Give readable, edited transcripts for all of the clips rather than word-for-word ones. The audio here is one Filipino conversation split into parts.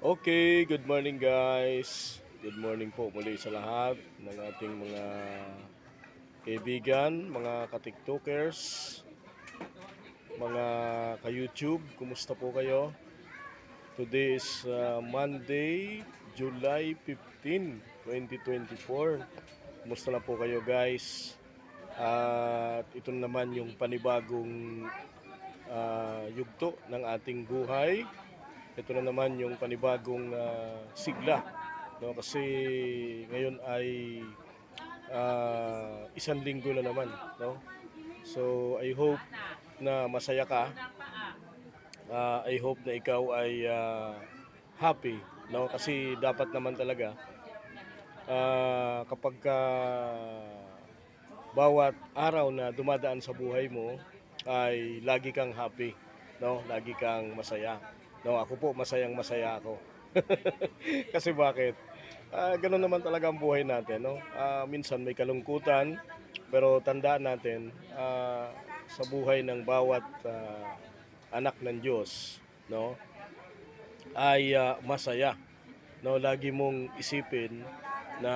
Okay, good morning guys. Good morning po muli sa lahat ng ating mga kaibigan, mga ka-tiktokers, mga ka-YouTube. Kumusta po kayo? Today is Monday, July 15, 2024. Kumusta na po kayo guys? At ito naman yung panibagong yugto ng ating buhay. Ito na naman yung panibagong sigla, no? Kasi ngayon ay isang linggo na naman, no? So I hope na masaya ka. I hope na ikaw ay happy, no? Kasi dapat naman talaga kapag bawat araw na dumadaan sa buhay mo ay lagi kang happy, no? Lagi kang masaya. No, ako po masayang masaya ako. Kasi bakit? Ganun naman talaga ang buhay natin, no? Minsan may kalungkutan, pero tandaan natin sa buhay ng bawat anak ng Diyos, no? Ay masaya, no? Lagi mong isipin na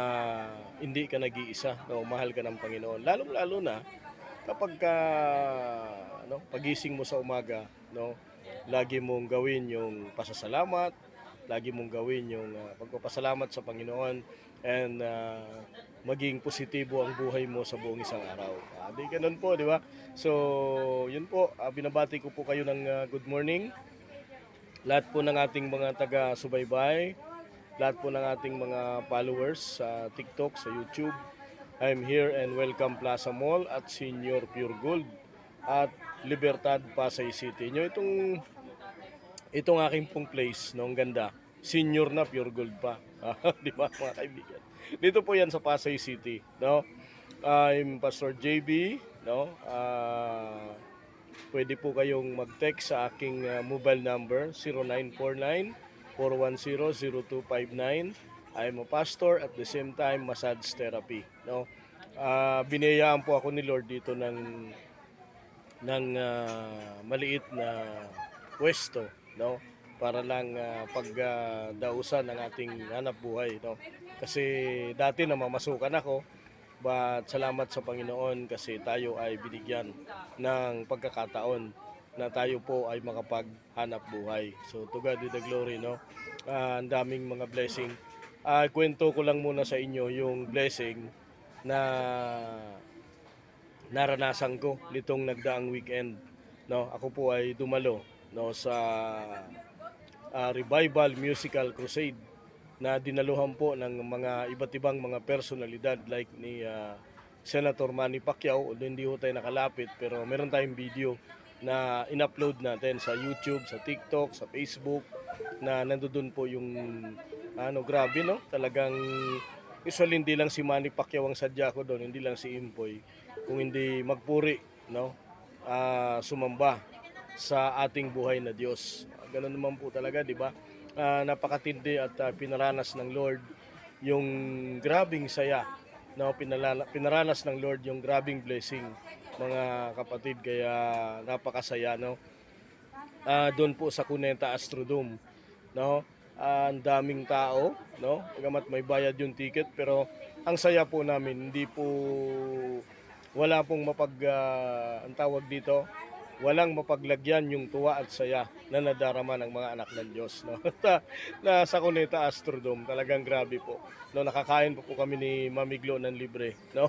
hindi ka nag-iisa, no? Mahal ka ng Panginoon. Lalong-lalo na kapag no, pagising mo sa umaga, no? Lagi mong gawin yung pasasalamat, lagi mong gawin yung pagpapasalamat sa Panginoon, and maging positibo ang buhay mo sa buong isang araw. Di ganun po, di ba? So, yun po, binabati ko po kayo ng good morning. Lahat po ng ating mga taga-subaybay, lahat po ng ating mga followers sa TikTok, sa YouTube. I'm here and welcome Plaza Mall at Senior Pure Gold at Libertad, Pasay City. Nyo itong aking pong place, no, ang ganda. Senior na Pure Gold pa. Di ba mga kaibigan? Dito po yan sa Pasay City, no? I'm Pastor JB, no? Pwede po kayong mag-text sa aking mobile number 0949-410-0259. I'm a pastor at the same time massage therapy, no? Binayaan po ako ni Lord dito ng maliit na pwesto, no? Para lang pagdausan ng ating hanap buhay, no? Kasi dati namamasukan ako, but salamat sa Panginoon kasi tayo ay binigyan ng pagkakataon na tayo po ay makapaghanap buhay. So to God be the glory, no? Ang daming mga blessing. Kwento ko lang muna sa inyo yung blessing na naranasan ko nitong nagdaang weekend, no? Ako po ay dumalo, no, sa revival musical crusade na dinaluhan po ng mga iba't ibang mga personalidad like ni Senator Manny Pacquiao. Although hindi ho tayo nakalapit, pero meron tayong video na in-upload natin sa YouTube, sa TikTok, sa Facebook, na nandoon po yung grabe, no? Talagang usually hindi lang si Manny Pacquiao ang sadya ko doon, hindi lang si Impoy, kung hindi magpuri, no? Sumamba sa ating buhay na Diyos. Ganun naman po talaga, di ba? Napakatindi at pinaranas ng Lord yung grabing saya, no? Pinaranas ng Lord yung grabing blessing, mga kapatid, kaya napakasaya, no? Doon po sa Cuneta Astrodome, no? Ang daming tao, no? Bagamat may bayad yung ticket, pero ang saya po namin, hindi po wala pong ang tawag dito, walang mapaglagyan yung tuwa at saya na nadarama ng mga anak ng Diyos, no? Na sa Cuneta Astrodome, talagang grabe po. No, nakakain po kami ni Mami Glo ng libre, no?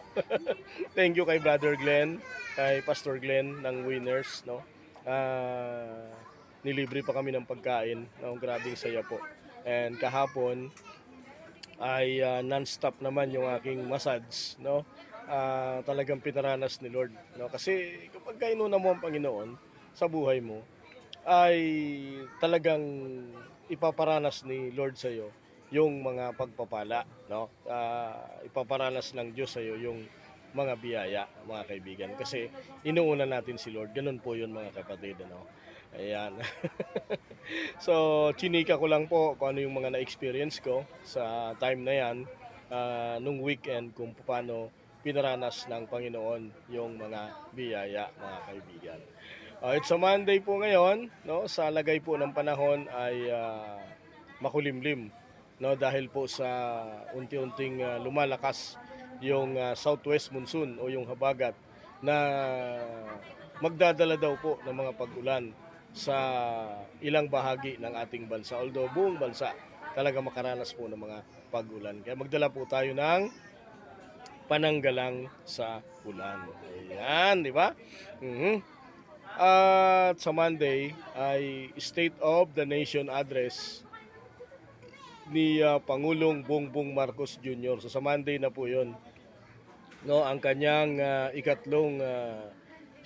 Thank you kay Brother Glenn, kay Pastor Glenn ng Winners, no? Nilibre pa kami ng pagkain, no? Grabing saya po. And kahapon ay non-stop naman yung aking massage, no? Talagang pinaranas ni Lord, no? Kasi kapag kainuna mo ang Panginoon sa buhay mo, ay talagang ipaparanas ni Lord sa iyo yung mga pagpapala, no? Ipaparanas ng Diyos sa iyo yung mga biyaya, mga kaibigan. Kasi inuuna natin si Lord. Ganun po yun, mga kapatid, ano? Ayan. So, chinika ko lang po kung ano yung mga na-experience ko sa time na yan, nung weekend, kung paano pinaranas ng Panginoon yung mga biyaya, mga kaibigan. It's a Monday po ngayon, no? Sa lagay po ng panahon ay makulimlim, no, dahil po sa unti-unting lumalakas yung southwest monsoon o yung habagat na magdadala daw po ng mga pag-ulan sa ilang bahagi ng ating bansa. Although buong bansa talaga makaranas po ng mga pag-ulan. Kaya magdala po tayo ng pananggalang sa ulan. Ayan, di ba? At sa Monday ay State of the Nation Address ni Pangulong Bongbong Marcos Jr. So sa Monday na po 'yon. No, ang kanyang ikatlong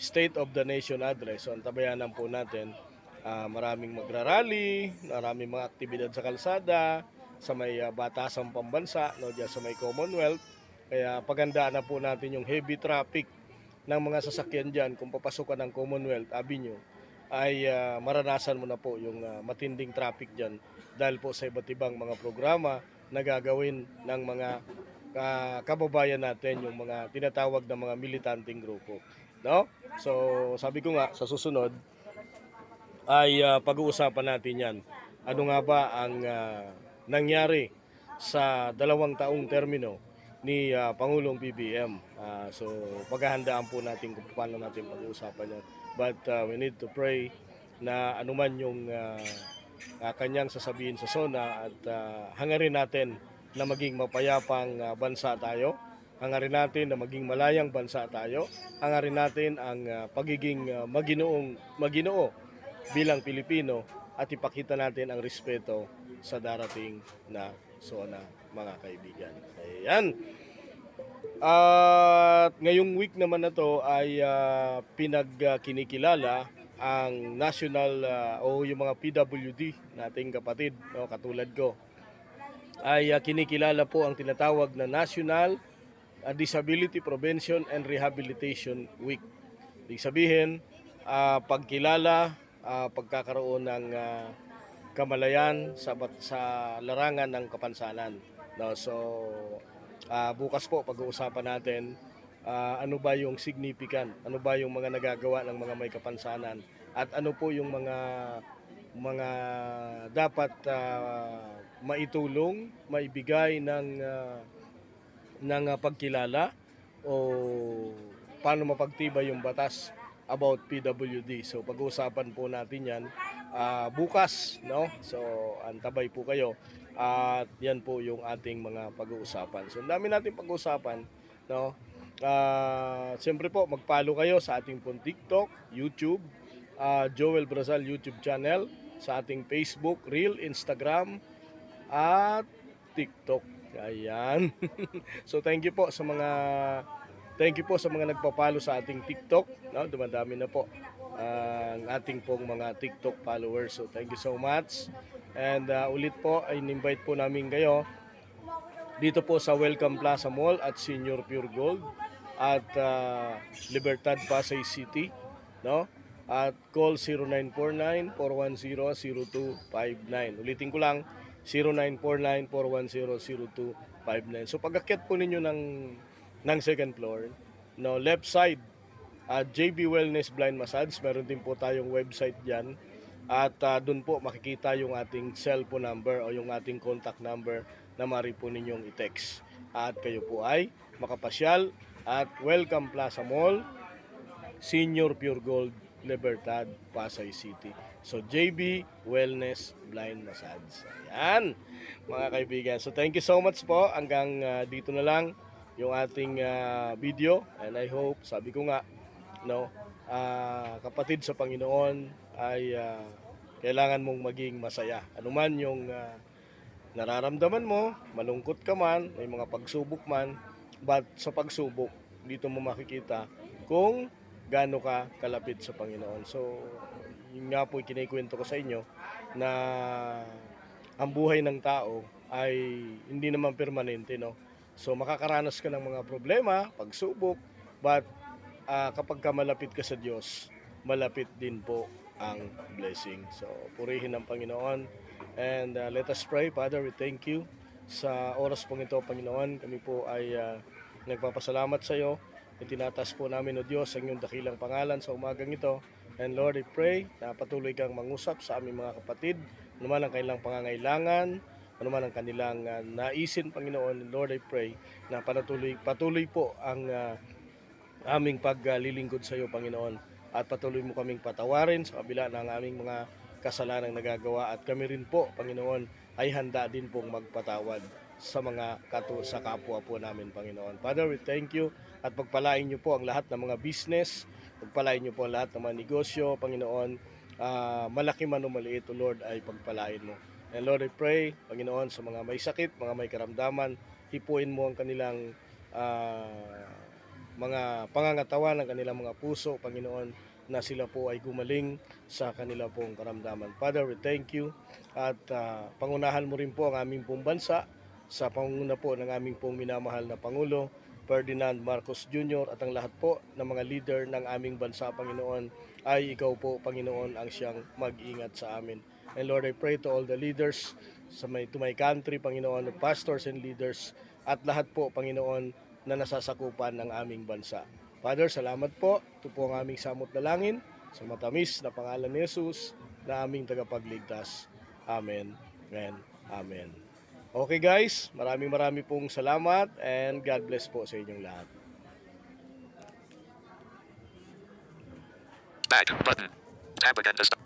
State of the Nation Address. So antabayanan po natin, maraming magrarally, maraming mga aktibidad sa kalsada, sa may batasang pambansa, no, diyan sa may Commonwealth. Kaya pagandaan na po natin yung heavy traffic ng mga sasakyan diyan kung papasukan ng Commonwealth Avenue ay maranasan mo na po yung matinding traffic diyan dahil po sa iba't ibang mga programa na gagawin ng mga kababayan natin, yung mga tinatawag na mga militanteng grupo, no? So sabi ko nga sa susunod ay pag-uusapan natin yan. Ano nga ba ang nangyari sa 2 taong termino ni Pangulong BBM. So paghahandaan po natin kung paano natin pag-uusapan yan. But we need to pray na anuman yung kanyang sasabihin sa SONA at hangarin natin na maging mapayapang bansa tayo. Hangarin natin na maging malayang bansa tayo. Hangarin natin ang pagiging maginoo bilang Pilipino at ipakita natin ang respeto sa darating na SONA, mga kaibigan. Ayan. At ngayong week naman na to ay pinagkinikilala ang national o yung mga PWD nating kapatid, no, katulad ko, ay kinikilala po ang tinatawag na National Disability Prevention and Rehabilitation Week. Ibig sabihin, pagkilala, pagkakaroon ng kamalayan sa larangan ng kapansanan. No, so bukas po pag-uusapan natin ano ba yung significant, ano ba yung mga nagagawa ng mga may kapansanan at ano po yung mga dapat maitulong, maibigay ng pagkilala o paano mapagtibay yung batas about PWD. So pag-uusapan po natin 'yan bukas, no? So antabay po kayo at yan po yung ating mga pag-uusapan. So ang dami nating pag-uusapan, no? Siyempre po mag-follow kayo sa ating pong TikTok, YouTube, Joel Brazal YouTube channel, sa ating Facebook, Reel, Instagram at TikTok. Ayan. So thank you po sa mga nagpa-follow sa ating TikTok, no? Dumadami na po ang ating pong mga TikTok followers. So thank you so much. And ulit po ay invite po namin kayo dito po sa Welcome Plaza Mall at Senior Pure Gold at Libertad, Pasay City, no? At call 0949-410-0259. Ulitin ko lang, 0949-410-0259. So pag-akyat po ninyo ng second floor, no, left side, JB Wellness Blind Massage, meron din po tayong website diyan. At doon po makikita yung ating cellphone number o yung ating contact number na maaari po ninyong i-text. At kayo po ay makapasyal at Welcome Plaza Mall, Senior Pure Gold, Libertad, Pasay City. So JB Wellness Blind Massage. Ayan, mga kaibigan. So thank you so much po. Hanggang dito na lang yung ating video. And I hope, sabi ko nga, no, kapatid sa Panginoon ay kailangan mong maging masaya. Ano man yung nararamdaman mo, malungkot ka man, may mga pagsubok man, but sa pagsubok, dito mo makikita kung gaano ka kalapit sa Panginoon. So, yun nga po kinikwento ko sa inyo na ang buhay ng tao ay hindi naman permanente, no? So, makakaranas ka ng mga problema, pagsubok, but kapag ka malapit ka sa Diyos, malapit din po ang blessing. So, purihin ng Panginoon. And let us pray. Father, we thank you sa oras pong ito, Panginoon. Kami po ay nagpapasalamat sa iyo. Itinatas po namin, O Diyos, ang iyong dakilang pangalan sa umagang ito. And Lord, I pray na patuloy kang mangusap sa aming mga kapatid ano man ang kanilang pangangailangan, ano man ang kanilang naisin, Panginoon. Lord, I pray na patuloy po ang aming paglilingkod sa iyo, Panginoon. At patuloy mo kaming patawarin sa kabila ng aming mga kasalanang nagagawa. At kami rin po, Panginoon, ay handa din pong magpatawad sa mga sa kapwa po namin, Panginoon. Father, we thank you at pagpalain niyo po ang lahat ng mga business, pagpalain niyo po ang lahat ng mga negosyo, Panginoon. Malaki man o maliit, O Lord, ay pagpalain mo. And Lord, I pray, Panginoon, sa mga may sakit, mga may karamdaman, hipuin mo ang kanilang mga pangangatawan ng kanilang mga puso, Panginoon, na sila po ay gumaling sa kanila pong karamdaman. Father, we thank you at pangunahan mo rin po ang aming pong bansa sa pangunguna po ng aming pong minamahal na Pangulo, Ferdinand Marcos Jr. at ang lahat po ng mga leader ng aming bansa, Panginoon, ay ikaw po, Panginoon, ang siyang mag-ingat sa amin. And Lord, I pray to all the leaders to my country, Panginoon, the pastors and leaders, at lahat po, Panginoon, na nasasakupan ng aming bansa. Father, salamat po. Ito po ang aming samot na langin sa matamis na pangalan ni Jesus na aming tagapagligtas. Amen and Amen. Okay guys, maraming pong salamat and God bless po sa inyong lahat. Back button. Tab again to start.